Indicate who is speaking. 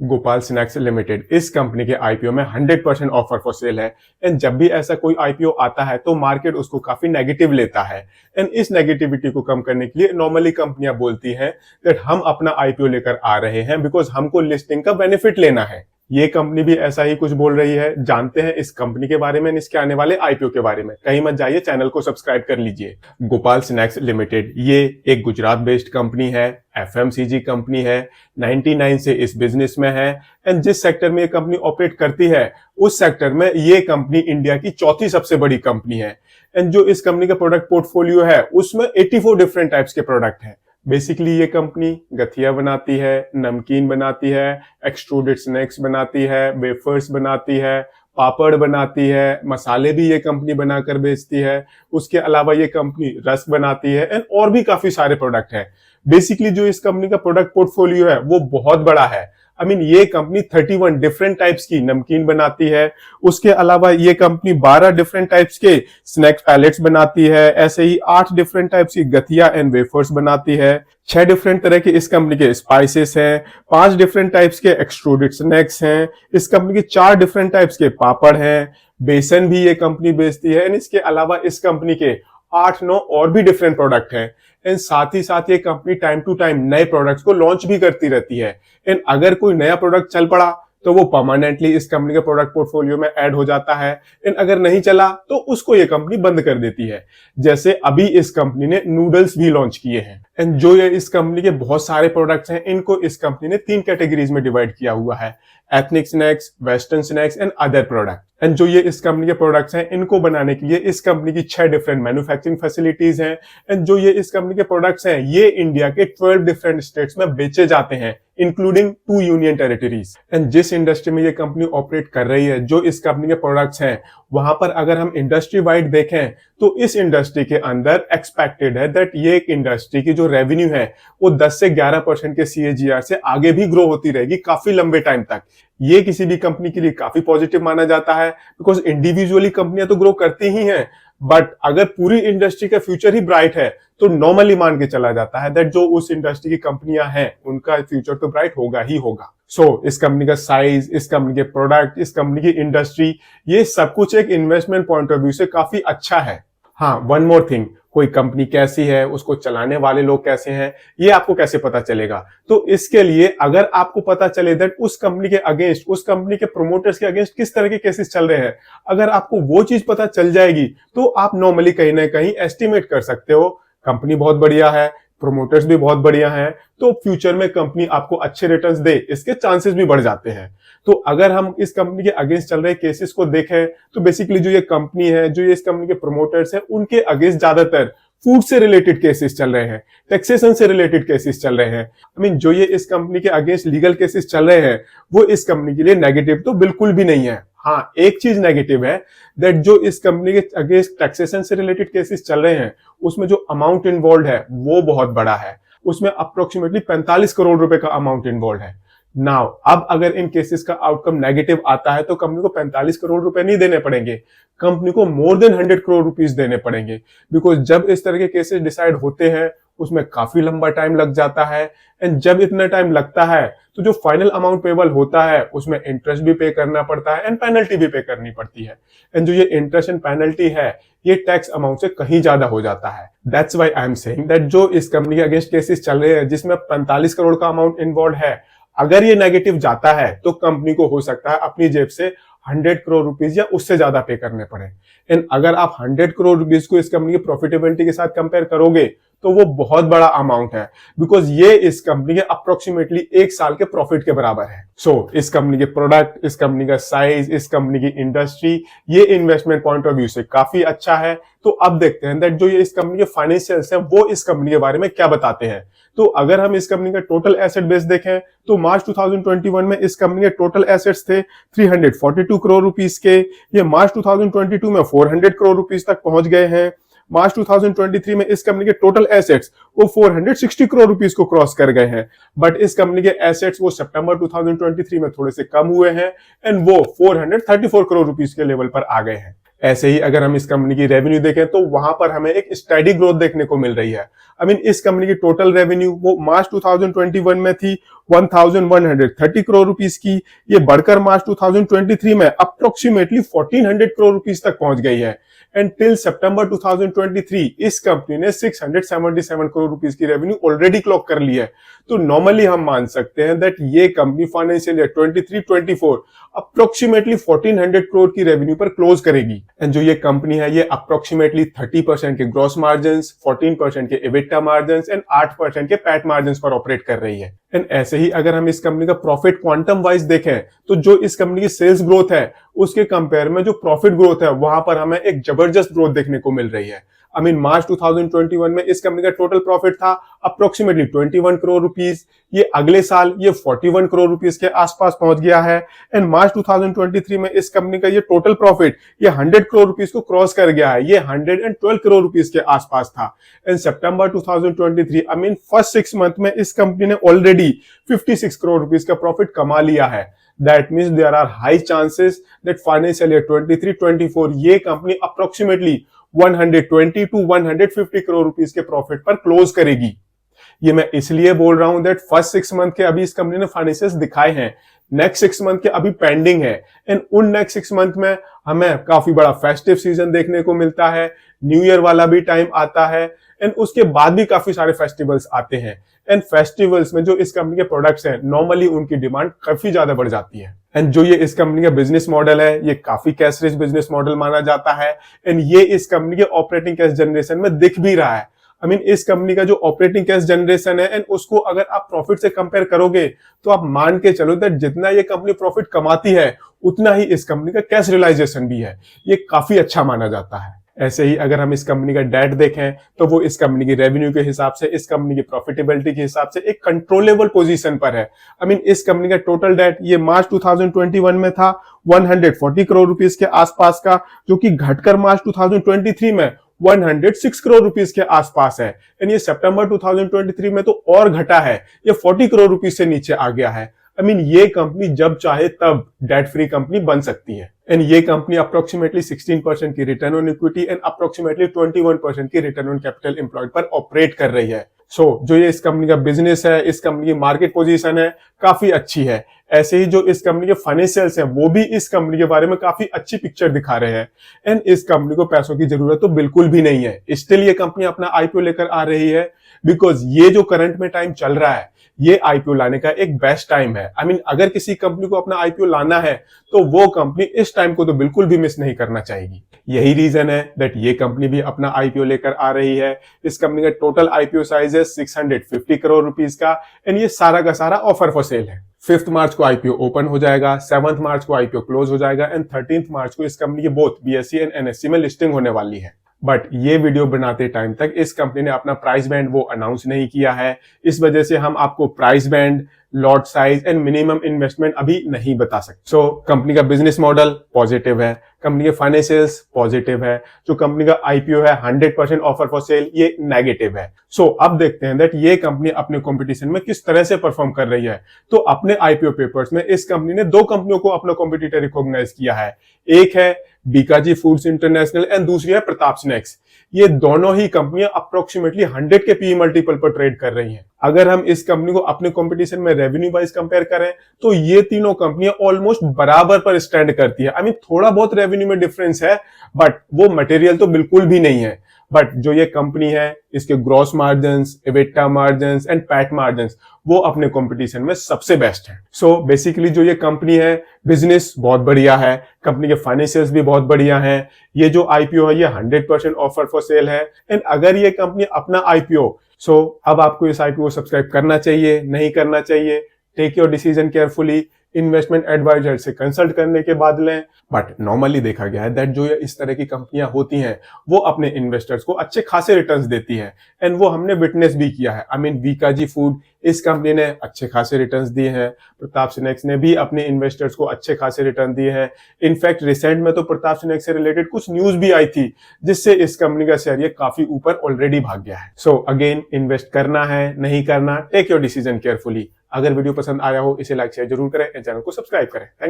Speaker 1: Gopal snacks limited इस company के IPO में 100% ऑफर फॉर सेल है। एंड जब भी ऐसा कोई आईपीओ आता है तो मार्केट उसको काफी नेगेटिव लेता है। एंड इस नेगेटिविटी को कम करने के लिए नॉर्मली कंपनियां बोलती हैं दैट हम अपना आईपीओ लेकर आ रहे हैं बिकॉज हमको लिस्टिंग का बेनिफिट लेना है। ये कंपनी भी ऐसा ही कुछ बोल रही है। जानते हैं इस कंपनी के बारे में, इसके आने वाले आईपीओ के बारे में। कहीं मत जाइए, चैनल को सब्सक्राइब कर लीजिए। गोपाल स्नैक्स लिमिटेड ये एक गुजरात बेस्ड कंपनी है, एफएमसीजी कंपनी है, 99 से इस बिजनेस में है। एंड जिस सेक्टर में ये कंपनी ऑपरेट करती है उस सेक्टर में ये कंपनी इंडिया की चौथी सबसे बड़ी कंपनी है। एंड जो इस कंपनी का प्रोडक्ट पोर्टफोलियो है उसमें 84 डिफरेंट टाइप्स के प्रोडक्ट हैं। बेसिकली ये कंपनी गठिया बनाती है, नमकीन बनाती है, एक्सट्रूडेड स्नैक्स बनाती है, वेफर्स बनाती है, पापड़ बनाती है, मसाले भी ये कंपनी बनाकर बेचती है। उसके अलावा ये कंपनी रस्क बनाती है एंड और भी काफी सारे प्रोडक्ट हैं। बेसिकली जो इस कंपनी का प्रोडक्ट पोर्टफोलियो है वो बहुत बड़ा है। ये कंपनी 31 डिफरेंट टाइप्स की नमकीन बनाती है। उसके अलावा ये कंपनी 12 डिफरेंट टाइप्स के स्नैक्स पैलेट्स बनाती है। ऐसे ही 8 डिफरेंट टाइप्स की गठिया एंड वेफर्स बनाती है। 6 डिफरेंट तरह के इस कंपनी के स्पाइसेस हैं। 5 डिफरेंट टाइप्स के एक्सट्रूडेड स्नैक्स हैं। इस कंपनी के 4 डिफरेंट टाइप्स के पापड़ हैं। बेसन भी ये कंपनी बेचती है। एंड इसके अलावा इस कंपनी के 8-9 और भी डिफरेंट प्रोडक्ट हैं। एंड साथ ही साथ ये कंपनी टाइम टू टाइम नए प्रोडक्ट्स को लॉन्च भी करती रहती है। एंड अगर कोई नया प्रोडक्ट चल पड़ा तो वो परमानेंटली इस कंपनी के प्रोडक्ट पोर्टफोलियो में ऐड हो जाता है। एंड अगर नहीं चला तो उसको ये कंपनी बंद कर देती है। जैसे अभी इस कंपनी ने नूडल्स भी लॉन्च किए हैं। एंड जो ये इस कंपनी के बहुत सारे प्रोडक्ट्स हैं इनको इस कंपनी ने 3 कैटेगरीज में डिवाइड किया हुआ है: ethnic snacks, western snacks and other product. And जो ये इस कंपनी के प्रोडक्ट्स हैं इनको बनाने के लिए इस कंपनी की 6 डिफरेंट मैन्युफैक्चरिंग फैसिलिटीज हैं। एंड जो ये इस कंपनी के प्रोडक्ट्स हैं ये इंडिया के 12 डिफरेंट स्टेट्स में बेचे जाते हैं, इंक्लूडिंग 2 यूनियन टेरिटरीज। एंड जिस इंडस्ट्री में ये कंपनी ऑपरेट कर रही है, जो इस कंपनी के प्रोडक्ट्स हैं, वहां पर अगर हम इंडस्ट्री वाइड देखें तो इस इंडस्ट्री के अंदर एक्सपेक्टेड है दैट ये एक इंडस्ट्री की जो रेवेन्यू है वो 10 से 11% के सीएजीआर से आगे भी ग्रो होती रहेगी काफी लंबे टाइम तक। ये किसी भी कंपनी के लिए काफी पॉजिटिव माना जाता है बिकॉज इंडिविजुअली कंपनियां तो ग्रो करती ही हैं, बट अगर पूरी इंडस्ट्री का फ्यूचर ही ब्राइट है तो नॉर्मली मान के चला जाता है दैट जो उस इंडस्ट्री की कंपनियां हैं उनका फ्यूचर तो ब्राइट होगा ही होगा। सो इस कंपनी का साइज, इस कंपनी के प्रोडक्ट, इस कंपनी की इंडस्ट्री, ये सब कुछ एक इन्वेस्टमेंट पॉइंट ऑफ व्यू से काफी अच्छा है। हाँ, वन मोर थिंग, कोई कंपनी कैसी है, उसको चलाने वाले लोग कैसे हैं, ये आपको कैसे पता चलेगा? तो इसके लिए अगर आपको पता चले दैट उस कंपनी के अगेंस्ट, उस कंपनी के प्रोमोटर्स के अगेंस्ट किस तरह के केसेस चल रहे हैं, अगर आपको वो चीज पता चल जाएगी तो आप नॉर्मली कहीं ना कहीं एस्टिमेट कर सकते हो कंपनी बहुत बढ़िया है, प्रोमोटर्स भी बहुत बढ़िया हैं, तो फ्यूचर में कंपनी आपको अच्छे रिटर्न्स दे, इसके चांसेस भी बढ़ जाते हैं। तो अगर हम इस कंपनी के अगेंस्ट चल रहे केसेस को देखें तो बेसिकली जो ये कंपनी है, जो ये इस कंपनी के प्रोमोटर्स हैं, उनके अगेंस्ट ज्यादातर फूड से रिलेटेड केसेस चल रहे हैं, टैक्सेशन से रिलेटेड केसेस चल रहे हैं। जो ये इस कंपनी के अगेंस्ट लीगल केसेस चल रहे हैं वो इस कंपनी के लिए नेगेटिव तो बिल्कुल भी नहीं है। हाँ, एक चीज नेगेटिव है दैट जो इस कंपनी के अगेंस्ट टैक्सेशन से रिलेटेड केसेस चल रहे हैं उसमें जो अमाउंट इन्वॉल्व है वो बहुत बड़ा है। उसमें अप्रोक्सीमेटली 45 करोड़ रुपए का अमाउंट इन्वॉल्व है। नाउ अब अगर इन केसेस का आउटकम नेगेटिव आता है तो कंपनी को 45 करोड़ रुपए नहीं देने पड़ेंगे, कंपनी को मोर देन 100 करोड़ रुपीस देने पड़ेंगे। बिकॉज जब इस तरह के केसेस डिसाइड होते हैं उसमें काफी लंबा टाइम लग जाता है। एंड जब इतना टाइम लगता है तो जो फाइनल अमाउंट पेबल होता है उसमें इंटरेस्ट भी पे करना पड़ता है एंड पेनल्टी भी पे करनी पड़ती है। एंड जो ये इंटरेस्ट एंड पेनल्टी है ये टैक्स अमाउंट से कहीं ज्यादा हो जाता है। That's why I am saying that जो इस कंपनी के अगेंस्ट केसेस चल रहे हैं जिसमें 45 करोड़ का अमाउंट इन्वॉल्व है, अगर ये नेगेटिव जाता है तो कंपनी को हो सकता है अपनी जेब से 100 करोड़ रुपीस या उससे ज्यादा पे करने पड़े। एंड अगर आप 100 करोड़ रुपीस को इस कंपनी की प्रॉफिटेबिलिटी के साथ कंपेयर करोगे तो वो बहुत बड़ा अमाउंट है बिकॉज ये इस कंपनी के अप्रोक्सीमेटली 1 साल के प्रॉफिट के बराबर है। सो इस कंपनी के प्रोडक्ट, इस कंपनी का साइज, इस कंपनी की इंडस्ट्री, ये इन्वेस्टमेंट पॉइंट ऑफ व्यू से काफी अच्छा है। तो अब देखते हैं दैट जो ये इस कंपनी के फाइनेंशियल्स हैं वो इस कंपनी के बारे में क्या बताते हैं। तो अगर हम इस कंपनी का टोटल एसेट बेस देखें तो मार्च 2021 में इस कंपनी के टोटल एसेट्स थे 342 करोड़ रुपीस के। ये मार्च 2022 में 400 करोड़ रुपीस तक पहुंच गए हैं। मार्च 2023 में इस कंपनी के टोटल एसेट्स वो 460 करोड़ रुपीस को क्रॉस कर गए हैं। बट इस कंपनी के एसेट्स वो सितंबर 2023 में थोड़े से कम हुए हैं एंड वो 434 करोड़ रुपीस के लेवल पर आ गए हैं। ऐसे ही अगर हम इस कंपनी की रेवेन्यू देखें तो वहां पर हमें एक स्टेडी ग्रोथ देखने को मिल रही है। इस कंपनी की टोटल रेवेन्यू वो मार्च 2021 में थी 1130 करोड़ रुपीस की, ये बढ़कर मार्च 2023 में अप्रोक्सीमेटली 1400 करोड़ रुपीस तक पहुंच गई है। एंड टिल सितंबर 2023 इस कंपनी ने 677 करोड़ रुपीस की रेवेन्यू ऑलरेडी क्लॉक कर ली है। तो नॉर्मली हम मान सकते हैं दैट ये company financial year 23-24 approximately 1400 crore की रेवेन्यू पर क्लोज करेगी। एंड जो ये कंपनी है ये अप्रोक्सीमेटली 30% के ग्रॉस मार्जिन, 14% के एबिटा मार्जिन एंड 8% के पैट मार्जिन पर ऑपरेट कर रही है। एंड ऐसे ही अगर हम इस कंपनी का प्रॉफिट क्वांटम वाइज देखें तो जो इस कंपनी की सेल्स ग्रोथ है उसके कंपेयर में जो प्रॉफिट ग्रोथ है वहां पर हमें एक जबरदस्त ग्रोथ देखने को मिल रही है। मार्च 2021 में इस कंपनी का टोटल प्रॉफिट था अप्रोक्सीमेटली 21 करोड़ रुपीस, ये अगले साल ये 41 करोड़ रुपीस के आसपास पहुंच गया है। एंड मार्च 2023 में इस कंपनी का ये टोटल प्रॉफिट ये 100 करोड़ रुपीस को क्रॉस कर गया है, ये 112 करोड़ रुपीस के आसपास था। एंड सितंबर 2023 फर्स्ट 6 मंथ में इस कंपनी ने ऑलरेडी 56 करोड़ रुपीस का प्रॉफिट कमा लिया है। That means there are high chances that financial year 23-24 ये company approximately 120 to 150 crore rupees के प्रॉफिट पर क्लोज करेगी। ये मैं इसलिए बोल रहा हूं दैट फर्स्ट 6 मंथ के अभी इस कंपनी ने फाइनेंशियल्स दिखाए हैं, नेक्स्ट 6 मंथ के अभी पेंडिंग है। एंड उन नेक्स्ट 6 मंथ में हमें काफी बड़ा फेस्टिव सीजन देखने को मिलता है, न्यू ईयर वाला भी टाइम आता है एंड उसके बाद भी काफी सारे फेस्टिवल्स आते हैं। एंड फेस्टिवल्स में जो इस कंपनी के प्रोडक्ट्स हैं नॉर्मली उनकी डिमांड काफी ज्यादा बढ़ जाती है। एंड जो ये इस कंपनी का बिजनेस मॉडल है ये काफी कैश रिच बिजनेस मॉडल माना जाता है। एंड ये इस कंपनी के ऑपरेटिंग कैश जनरेशन में दिख भी रहा है। इस कंपनी का जो ऑपरेटिंग कैश जनरेशन है एंड उसको अगर आप प्रॉफिट से कंपेयर करोगे तो आप मान के चलो दैट जितना ये कंपनी प्रॉफिट कमाती है उतना ही इस कंपनी का कैश रियलाइजेशन भी है, ये काफी अच्छा माना जाता है। ऐसे ही अगर हम इस कंपनी का डेट देखें तो वो इस कंपनी की रेवेन्यू के हिसाब से, इस कंपनी की प्रॉफिटेबिलिटी के हिसाब से एक कंट्रोलेबल पोजीशन पर है। इस कंपनी का टोटल डेट ये मार्च 2021 में था 140 करोड़ रुपीस के आसपास का, जो कि घटकर मार्च 2023 में 106 करोड़ रुपीस के आसपास है। एंड ये सितंबर 2023 में तो और घटा है, ये 40 करोड़ रुपीस से नीचे आ गया है। ये कंपनी जब चाहे तब डेट फ्री कंपनी बन सकती है। एंड ये कंपनी अप्रोक्सीमेटली 16% की return on equity and approximately 21% की रिटर्न ऑन कैपिटल एम्प्लॉयड पर ऑपरेट कर रही है। जो ये इस कंपनी का बिजनेस है, इस कंपनी की मार्केट पोजीशन है, काफी अच्छी है। ऐसे ही जो इस कंपनी के फाइनेंशियल्स हैं वो भी इस कंपनी के बारे में काफी अच्छी पिक्चर दिखा रहे हैं। एंड इस कंपनी को पैसों की जरूरत तो बिल्कुल भी नहीं है, स्टिल ये कंपनी अपना आईपीओ लेकर आ रही है, बिकॉज ये जो करंट में टाइम चल रहा है ये आईपीओ लाने का एक बेस्ट टाइम है। अगर किसी कंपनी को अपना आईपीओ लाना है तो वो कंपनी इस टाइम को तो बिल्कुल भी मिस नहीं करना चाहेगी। यही रीजन है दैट ये कंपनी भी अपना आईपीओ लेकर आ रही है। इस कंपनी का टोटल आईपीओ साइज है 650 करोड़ रुपीस का एंड ये सारा का सारा ऑफर फॉर सेल है। 5th मार्च को आईपीओ ओपन हो जाएगा, 7th मार्च को आईपीओ क्लोज हो जाएगा एंड 13th मार्च को इस कंपनी की बोथ बीएसई एंड एनएससी में लिस्टिंग होने वाली है। बट ये वीडियो बनाते टाइम तक इस कंपनी ने अपना प्राइस बैंड वो अनाउंस नहीं किया है, इस वजह से हम आपको price band, lot size and minimum investment अभी नहीं बता सकते। कंपनी का बिजनेस मॉडल पॉजिटिव है, कंपनी के फाइनेंशियल्स पॉजिटिव है, जो कंपनी का आईपीओ है 100% ऑफर फॉर सेल ये नेगेटिव है। अब देखते हैं दैट ये कंपनी अपने कंपटीशन में किस तरह से परफॉर्म कर रही है। तो अपने आईपीओ पेपर्स में इस कंपनी ने 2 कंपनियों को अपना कॉम्पिटिटर रिकॉग्नाइज किया है, एक है बीकाजी फूड्स इंटरनेशनल एंड दूसरी है प्रताप स्नैक्स। ये दोनों ही कंपनियां अप्रोक्सीमेटली 100 के पीई मल्टीपल पर ट्रेड कर रही हैं। अगर हम इस कंपनी को अपने कंपटीशन में रेवेन्यू वाइज कंपेयर करें तो ये तीनों कंपनियां ऑलमोस्ट बराबर पर स्टैंड करती है। थोड़ा बहुत रेवेन्यू में डिफरेंस है बट वो मटेरियल तो बिल्कुल भी नहीं है। बट जो ये कंपनी है इसके gross margins, EBITDA margins and PAT margins वो अपने कंपटीशन में सबसे बेस्ट है। बेसिकली जो ये कंपनी है बिजनेस बहुत बढ़िया है, कंपनी के फाइनेंशियल्स भी बहुत बढ़िया हैं, ये जो आईपीओ है ये 100% ऑफर फॉर सेल है। एंड अगर ये कंपनी अपना आईपीओ अब आपको इस आईपीओ को सब्सक्राइब करना चाहिए, नहीं करना चाहिए, take your decision carefully, investment advisor से कंसल्ट करने के बाद लें। बट नॉर्मली देखा गया है दैट जो इस तरह की कंपनियां होती हैं वो अपने इन्वेस्टर्स को अच्छे खासे रिटर्न्स देती है एंड वो हमने विटनेस भी किया है। बीकाजी फूड इस कंपनी ने अच्छे खासे रिटर्न्स दिए हैं, प्रताप स्नैक्स ने भी अपने इन्वेस्टर्स को अच्छे खासे रिटर्न दिए हैं। इनफैक्ट रिसेंट में तो प्रताप स्नैक्स से रिलेटेड कुछ न्यूज भी आई थी जिससे इस कंपनी का शेयर ये काफी ऊपर ऑलरेडी भाग गया है। अगेन इन्वेस्ट करना है, नहीं करना, टेक योर डिसीजन केयरफुली। अगर वीडियो पसंद आया हो इसे लाइक शेयर जरूर करें, चैनल को सब्सक्राइब करें। थैंक